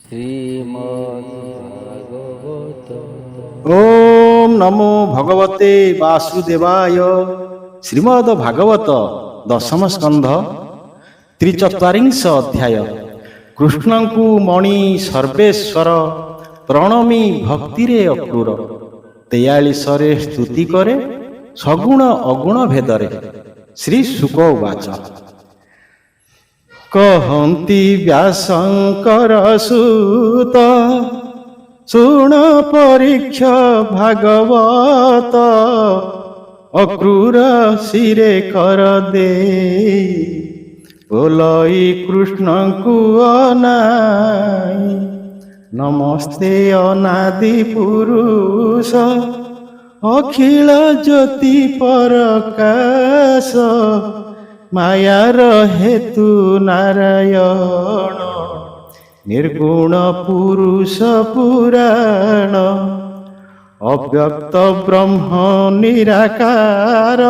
শ্রীমদ্ভাগবত। ওম নমো ভগবতে বাসুদেবায়। শ্রীমদ ভাগবত ଦଶମ ସ୍କନ୍ଧ ତ୍ରିଚତ୍ୱାରିଂଶ ଅଧ୍ୟାୟ। କୃଷ୍ଣଙ୍କୁ ମଣି ସର୍ବେଶ୍ୱର ପ୍ରଣମୀ ଭକ୍ତିରେ ଅକ୍ରୂର। 43ରେ ସ୍ତୁତି କରେ ସଗୁଣ ଅଗୁଣ ଭେଦରେ। ଶ୍ରୀ ଶୁକ ଉବାଚ। କହନ୍ତି ବ୍ୟାସଙ୍କର ସୁତ ଶୁଣ ପରୀକ୍ଷ ଭାଗବତ। ଅକ୍ରୂର ଶିରେ କର ଦେଇ ବୋଲଇ କୃଷ୍ଣଙ୍କୁ ଅନାଇ। ନମସ୍ତେ ଅନାଦି ପୁରୁଷ ଅଖିଳ ଜ୍ୟୋତି ପରକାଶ। ମାୟାର ହେତୁ ନାରାୟଣ ନିର୍ଗୁଣ ପୁରୁଷ ପୁରାଣ। ଅବ୍ୟକ୍ତ ବ୍ରହ୍ମ ନିରାକାର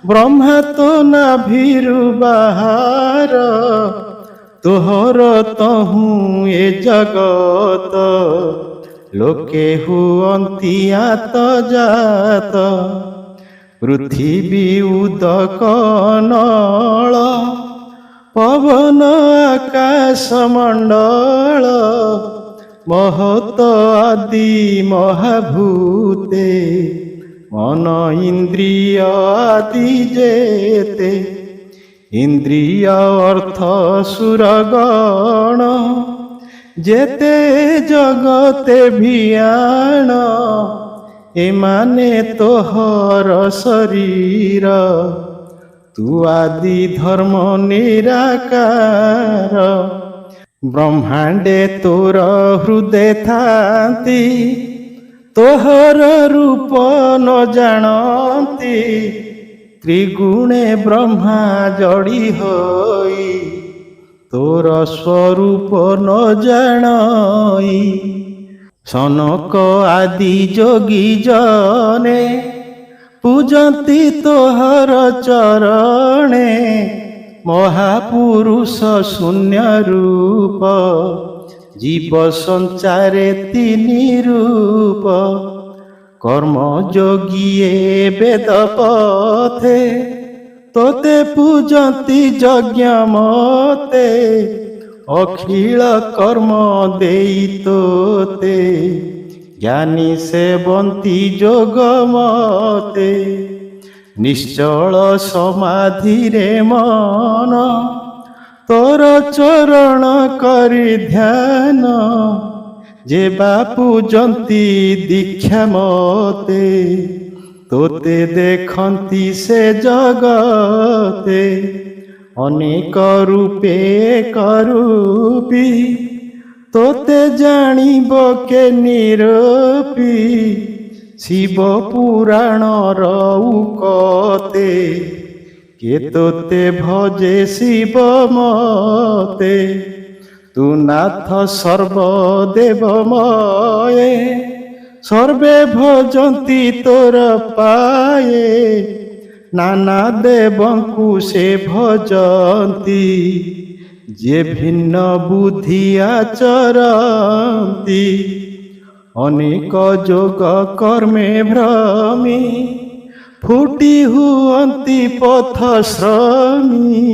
ବ୍ରହ୍ମା ତ ନାଭିରୁ ବାହାର। ତୋହର ତହୁଁ ଏ ଜଗତ ଲୋକେ ହୁଅନ୍ତି ଆତ ଜାତ। ପୃଥିବୀ ଉଦକ ନଳ ପବନ ଆକାଶ ମଣ୍ଡଳ। ମହତ ଆଦି ମହାଭୂତେ ମନ ଇନ୍ଦ୍ରିୟ ଆଦି ଯେତେ। ଇନ୍ଦ୍ରିୟ ଅର୍ଥ ସୁରଗଣ ଯେତେ ଜଗତେ ଭିଆଣ। ଏମାନେ ତୋହର ଶରୀର ତୁ ଆଦି ଧର୍ମ ନିରାକାର। ବ୍ରହ୍ମାଣ୍ଡେ ତୋର ହୃଦୟ ଥାନ୍ତି ତୋହର ରୂପ ନ ଜାଣନ୍ତି। ତ୍ରିଗୁଣେ ବ୍ରହ୍ମା ଜଡ଼ି ହୋଇ ତୋର ସ୍ୱରୂପ ନ ଜାଣଇ। ସନକ ଆଦି ଯୋଗୀ ଜନେ ପୂଜନ୍ତି ତୋହର ଚରଣେ। ମହାପୁରୁଷ ଶୂନ୍ୟ ରୂପ ଜୀବ ସଞ୍ଚାରେ ତିନି ରୂପ। କର୍ମଯୋଗୀଏ ବେଦ ପଥେ ତୋତେ ପୂଜନ୍ତି ଯଜ୍ଞ ମତେ। ଅଖିଳ କର୍ମ ଦେଇ ତୋତେ ଜ୍ଞାନୀ ସେବନ୍ତି ଯୋଗ ମତେ। ନିଶ୍ଚଳ ସମାଧିରେ ମନ ତୋର ଚରଣ କରି ଧ୍ୟାନ। ଯେ ବା ପୂଜନ୍ତି ଦୀକ୍ଷା ମତେ ତୋତେ ଦେଖନ୍ତି ସେ ଜଗତେ। ଅନେକ ରୂପେ କରୂପୀ ତୋତେ ଜାଣିବ କେ ନିରୂପୀ। ଶିବ ପୁରାଣର ଉକତେ କେ ତୋତେ ଭଜେ ଶିବ ମତେ। ତୁ ନାଥ ସର୍ବଦେବମୟେ ସର୍ବେ ଭଜନ୍ତି ତୋର ପାଏ। ନାନା ଦେବଙ୍କୁ ସେ ଭଜନ୍ତି ଯେ ଭିନ୍ନ ବୁଦ୍ଧି ଆଚରନ୍ତି। ଅନେକ ଯୋଗ କର୍ମେ ଭ୍ରମୀ ଫୁଟି ହୁଅନ୍ତି ପଥ ଶ୍ରମୀ।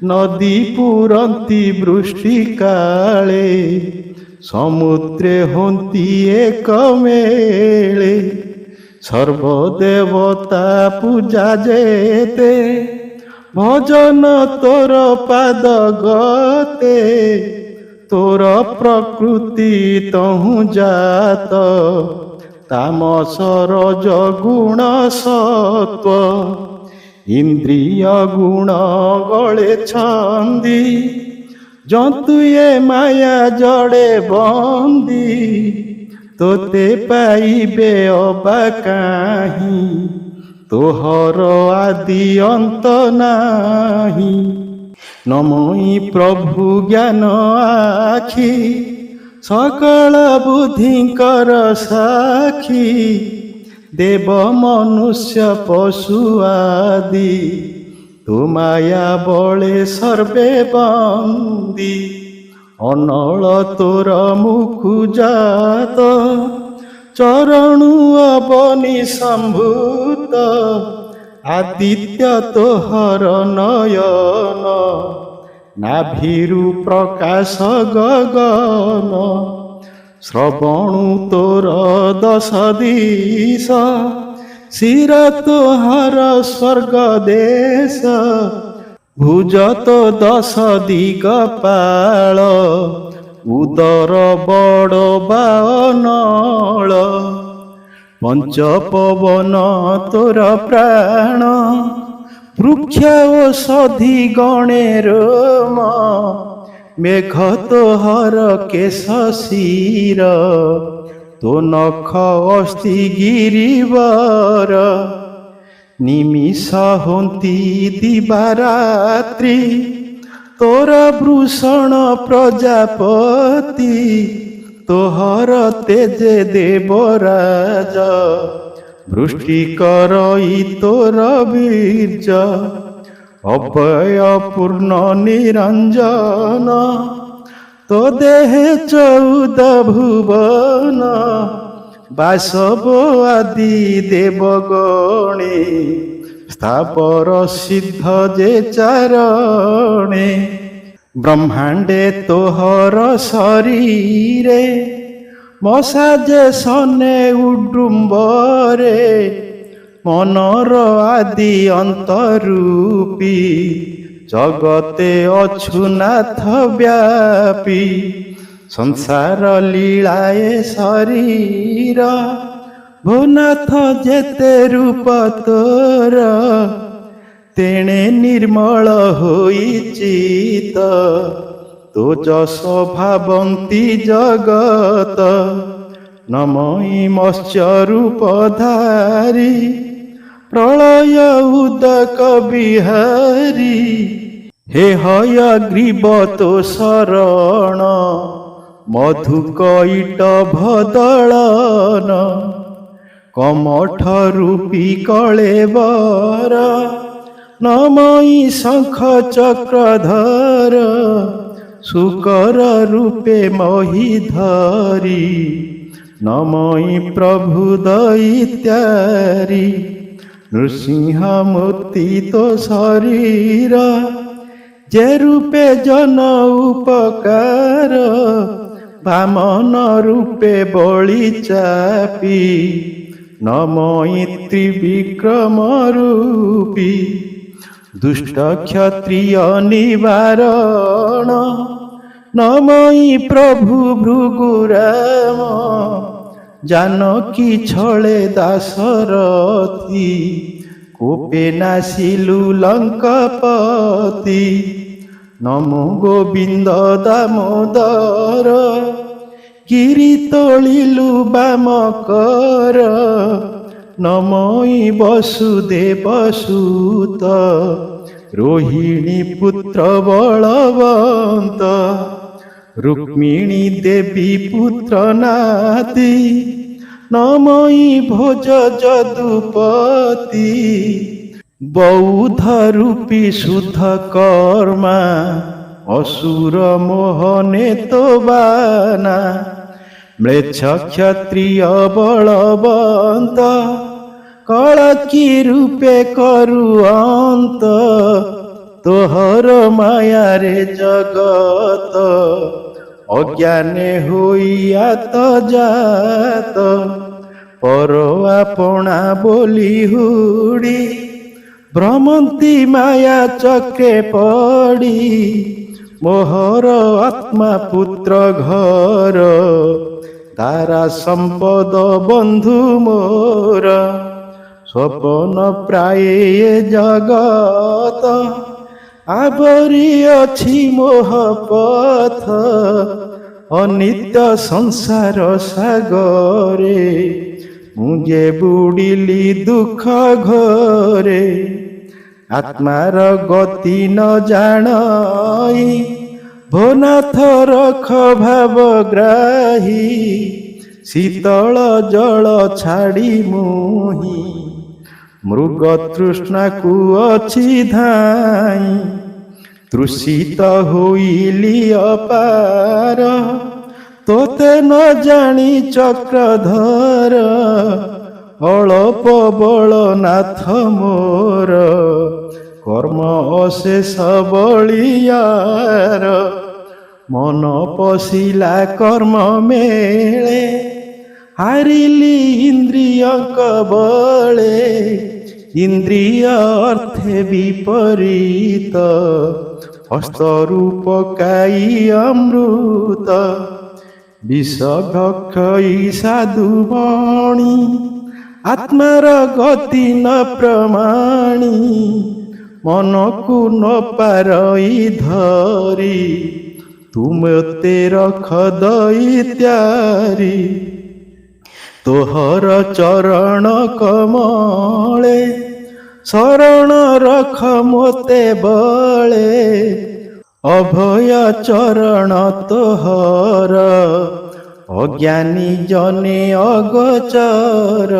ନଦୀ ପୁରନ୍ତି ବୃଷ୍ଟି କାଳେ ସମୁଦ୍ରେ ହୁଅନ୍ତି ଏକ ମେଳେ। ସର୍ବଦେବତା ପୂଜା ଯେତେ ଭଜନ ତୋର ପାଦ ଗତେ। ତୋର ପ୍ରକୃତି ତହୁଁ ଜାତ ତାମସ ରଜଗୁଣ ସତ୍ୱ। ଇନ୍ଦ୍ରିୟ ଗୁଣ ଗଳେ ଛନ୍ଦି ଜନ୍ତୁ ଏ ମାୟା ଜଡ଼େ ବନ୍ଦି। ତୋତେ ପାଇବେ ଅବା କାହିଁ ତୋହର ଆଦି ଅନ୍ତ ନାହିଁ। ନମୋଇ ପ୍ରଭୁ ଜ୍ଞାନ ଆଖି ସକଳ ବୁଦ୍ଧିଙ୍କର ସାକ୍ଷୀ। ଦେବ ମନୁଷ୍ୟ ପଶୁ ଆଦି ତୁ ମାୟା ବଳେ ସର୍ବେ ବନ୍ଦୀ। ଅନଳ ତୋର ମୁକୁଜାତ ଚରଣୁ ଅବନି ସମ୍ଭୂତ ଆଦିତ୍ୟ ତୋହର ନୟନ ନାଭିରୁ ପ୍ରକାଶ ଗଗନ ଶ୍ରବଣୁ ତୋର ଦଶ ଦିଶ ଶିର ତୋହର ସ୍ୱର୍ଗ ଦେଶ ଭୁଜ ତ ଦଶ ଦିଗପାଳ ଉଦର ବଡ଼ ବାନଳ ପଞ୍ଚ ପବନ ତୋର ପ୍ରାଣ ବୃକ୍ଷ ଔଷଧି ଗଣେର ମେଘ ତୋହର କେଶ ଶିର ତୋ ନଖ ଅସ୍ଥି ଗିରିବର ନିମିଷ ହନ୍ତି ଦିବାରାତ୍ରି ତୋର ଭୂଷଣ ପ୍ରଜାପତି ତୋହର ତେଜେ ଦେବରାଜ ବୃଷ୍ଟି କରଇ ତୋର ବୀର୍ଯ୍ୟ ଅବୟ ପୂର୍ଣ୍ଣ ନିରଞ୍ଜନ ତୋ ଦେହେ ଚଉଦ ଭୁବନ ବାସବ ଆଦି ଦେବଗଣେ ସ୍ଥାବର ସିଦ୍ଧ ଯେ ଚାରଣେ ବ୍ରହ୍ମାଣ୍ଡେ ତୋହର ଶରୀରେ ମଶା ଯେ ସନେ ଉଡୁମ୍ବରେ ମନର ଆଦି ଅନ୍ତରୂପୀ ଜଗତେ ଅଛୁନାଥ ବ୍ୟାପୀ ସଂସାର ଲୀଳାଏ ଶରୀର ଭୁନାଥ ଯେତେ ରୂପ ତୋର ତେଣେ ନିର୍ମଳ ହୋଇଚିତ ତୋ ଯଶ ଭାବନ୍ତି ଜଗତ ନମଇ ମତ୍ସ୍ୟ ରୂପଧାରୀ ପ୍ରଳୟ ଉଦକ ବିହାରୀ ହେ ହୟ ଗ୍ରୀବ ତୋ ଶରଣ ମଧୁ କଇଟ ଭଦଳନ କମଠ ରୂପୀ କଳେବର ନମଇ ଶଙ୍ଖ ଚକ୍ରଧର ଶୁକର ରୂପେ ମହିଧରି ନମଇ ପ୍ରଭୁ ଦଇତ୍ୟାରି ନୃସିଂହ ମୂର୍ତ୍ତି ତୋ ଶରୀର ଯେ ରୂପେ ଜନ ଉପକାର ବାମନ ରୂପେ ବଳି ଚାପି ନମଇ ତ୍ରିବିକ୍ରମ ରୂପୀ ଦୁଷ୍ଟ କ୍ଷତ୍ରିୟ ନିବାରଣ ନମଇ ପ୍ରଭୁ ଭୃଗୁରାମ ଜାନକୀ ଛଳେ ଦାଶରଥୀ କୋପେ ନାସିଲୁ ଲଙ୍କାପତି ନମୋ ଗୋବିନ୍ଦ ଦାମୋଦର ଗିରି ତୋଳିଲୁ ବାମ କର ନମଇ ବସୁଦେବ ସୁତ ରୋହିଣୀ ପୁତ୍ର ବଳବନ୍ତ ରୁକ୍ମିଣୀ ଦେବୀ ପୁତ୍ର ନାତି ନମଇ ଭୋଜ ଯଦୁପତି ବୌଦ୍ଧ ରୂପୀ ଶୁଦ୍ଧ କର୍ମା ଅସୁର ମୋହନେ ତୋ ବାନା ମ୍ଲେଚ୍ଛ କ୍ଷତ୍ରିୟ ବଳବନ୍ତ କଳକି ରୂପେ କରୁଅନ୍ତ ତୋହର ମାୟାରେ ଜଗତ ଅଜ୍ଞାନେ ହୋଇ ଆତ ଜାତ ପର ଆପଣା ବୋଲି ହୁଡ଼ି ଭ୍ରମନ୍ତି ମାୟା ଚକ୍ରେ ପଡ଼ି ମୋହର ଆତ୍ମା ପୁତ୍ର ଘର ତାରା ସମ୍ପଦ ବନ୍ଧୁ ମୋର ସ୍ୱପନ ପ୍ରାୟ ଜଗତ ଆବରି ଅଛି ମୋହ ପଥ ଅନିତ୍ୟ ସଂସାର ସାଗରେ ମୁଁ ଯେ ବୁଡ଼ିଲି ଦୁଃଖ ଘରେ ଆତ୍ମାର ଗତି ନ ଜାଣଇ ଭୋନାଥ ରଖ ଭାବ ଗ୍ରାହୀ ଶୀତଳ ଜଳ ଛାଡ଼ି ମୁହିଁ ମୃଗ ତୃଷ୍ଣାକୁ ଅଛି ଧାଇଁ ତୃଷିତ ହୋଇଲି ଅପାର, ତୋତେ ନ ଜାଣି ଚକ୍ରଧର, ଅଳପ ବଳ ନାଥ ମୋର, କର୍ମ ଅଶେଷ ବଳିୟାର। ମନ ପଶିଲା କର୍ମ ମେଳେ, ହାରିଲି ଇନ୍ଦ୍ରିୟଙ୍କ ବଳେ, ଇନ୍ଦ୍ରିୟ ଅର୍ଥେ ବିପରୀତ, ହସ୍ତରୁ ପକାଇ ଅମୃତ। ବିଷ ଭକ୍ଷଇ ସାଧୁବଣୀ, ଆତ୍ମାର ଗତି ନ ପ୍ରମାଣୀ, ମନକୁ ନ ପାରଇ ଧରି, ତୁମତେ ରଖ ଦଇତ୍ୟାରି। ତୋହର ଚରଣ କମଳେ, ଶରଣ ରଖ ମୋତେ ବଳେ, ଅଭୟ ଚରଣ ତୋହର, ଅଜ୍ଞାନୀ ଜନେ ଅଗୋଚର।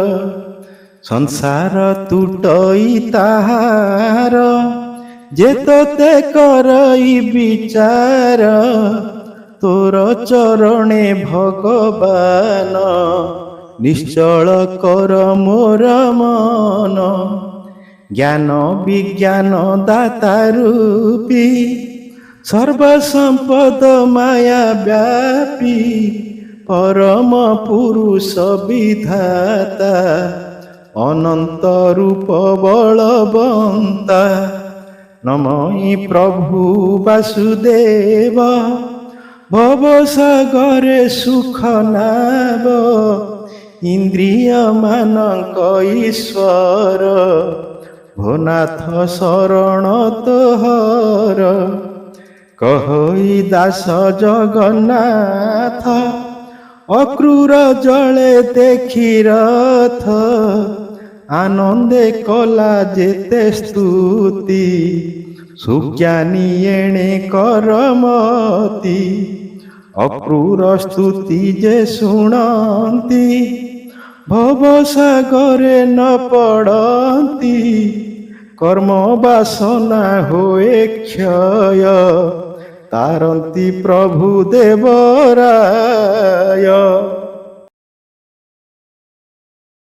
ସଂସାର ତୁଟଇ ତାହାର, ଯେ ତୋତେ କରଇ ବିଚାର, ତୋର ଚରଣେ ଭଗବାନ, ନିଶ୍ଚଳ କର ମୋର ମନ। ଜ୍ଞାନ ବିଜ୍ଞାନ ଦାତା ରୂପୀ, ସର୍ବସମ୍ପଦ ମାୟା ବ୍ୟାପୀ, ପରମ ପୁରୁଷ ବିଧାତା, ଅନନ୍ତ ରୂପ ବଳବନ୍ତା। ନମଃ ପ୍ରଭୁ ବାସୁଦେବ, ଭବସାଗରେ ସୁଖ ନାବ, ଇନ୍ଦ୍ରିୟ ମାନଙ୍କ ଈଶ୍ୱର, ଭୋନାଥ ଶରଣ ତୋହର। କହଇ ଦାସ ଜଗନ୍ନାଥ, ଅକ୍ରୂର ଜଳେ ଦେଖି ରଥ, ଆନନ୍ଦେ କଲା ଯେତେ ସ୍ତୁତି, ସୁଜ୍ଞାନୀ ଏଣେ କରମତି। ଅକ୍ରୂର ସ୍ତୁତି ଯେ ଶୁଣନ୍ତି, ଭବସାଗରେ ନ ପଡ଼ନ୍ତି, କର୍ମ ବାସନା ହୋଏ କ୍ଷୟ, ତାରନ୍ତି ପ୍ରଭୁ ଦେବରାୟ।